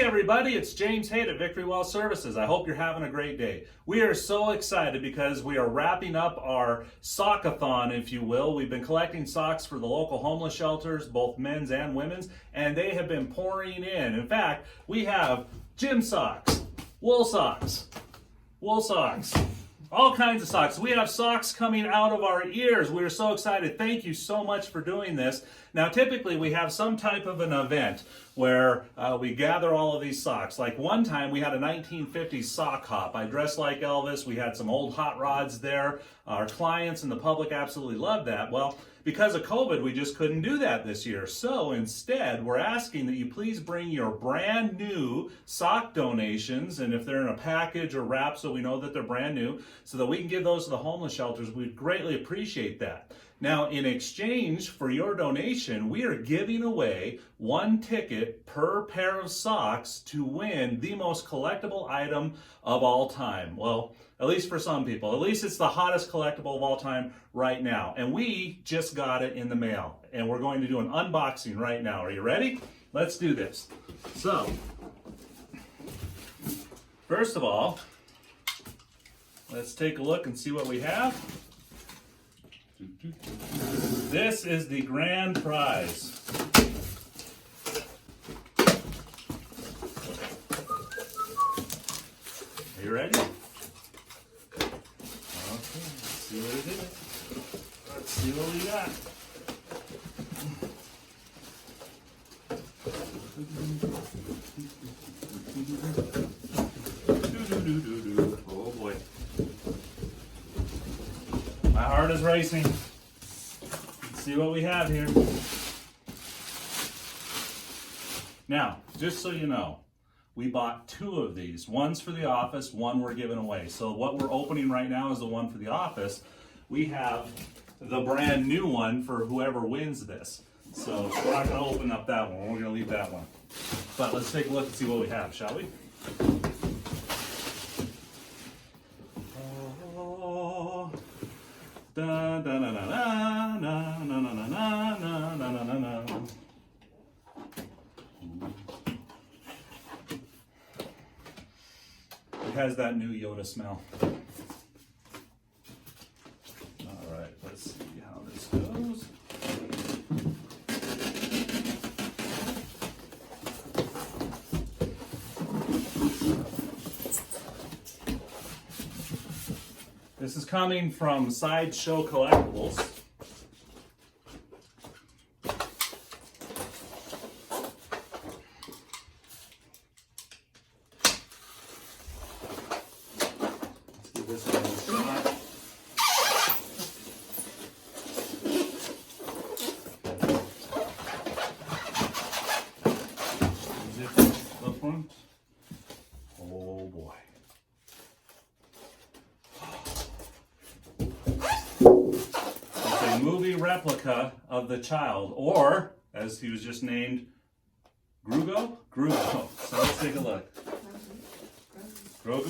everybody, it's James Haight at Victory Well Services. I hope you're having a great day. We are so excited because we are wrapping up our sock-a-thon, if you will. We've been collecting socks for the local homeless shelters, both men's and women's, and they have been pouring in. In fact, we have gym socks, wool socks, all kinds of socks. We have socks coming out of our ears. We are so excited. Thank you so much for doing this. Now, typically we have some type of an event where we gather all of these socks. Like one time we had a 1950s sock hop. I dressed like Elvis. We had some old hot rods there. Our clients and the public absolutely loved that. Well, because of COVID, we just couldn't do that this year. So instead, we're asking that you please bring your brand new sock donations, and if they're in a package or wrap so we know that they're brand new, so that we can give those to the homeless shelters. We'd greatly appreciate that. Now, in exchange for your donation, we are giving away one ticket per pair of socks to win the most collectible item of all time. Well, at least for some people. At least it's the hottest collectible of all time right now. And we just got it in the mail. And we're going to do an unboxing right now. Are you ready? Let's do this. So, first of all, let's take a look and see what we have. This is the grand prize. Are you ready? Okay, let's see what it is. Let's see what we got. Oh boy. My heart is racing. Let's see what we have here. Now, just so you know, we bought two of these. One's for the office, one we're giving away. So what we're opening right now is the one for the office. We have the brand new one for whoever wins this. So we're not going to open up that one. We're going to leave that one. But let's take a look and see what we have, shall we? Da, da, na, na, na, na, na, na, na, na, na, na, na. It has that new Yoda smell. All right, let's see how this goes. This is coming from Sideshow Collectibles. Let's give this one a shot. Is it the front? Oh boy. Movie replica of the child, or as he was just named, Grogu. So let's take a look. Grogu.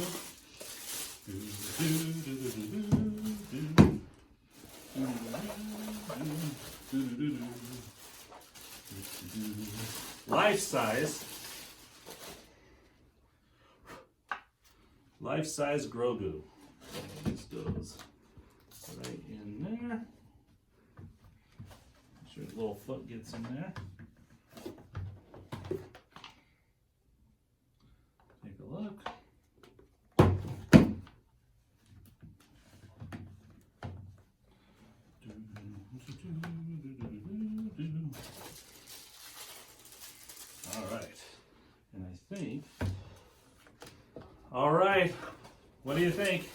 Life size Grogu. This goes right in there. Sure his little foot gets in there. Take a look. All right. And I think, all right, what do you think?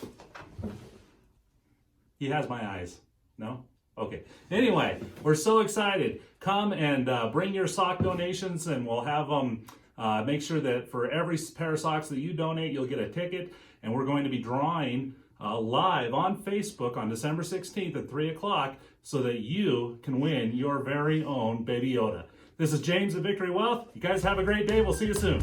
He has my eyes. No? Okay. Anyway, we're so excited. Come and bring your sock donations, and we'll have them make sure that for every pair of socks that you donate, you'll get a ticket. And we're going to be drawing live on Facebook on December 16th at 3 o'clock so that you can win your very own Baby Yoda. This is James at Victory Wealth. You guys have a great day. We'll see you soon.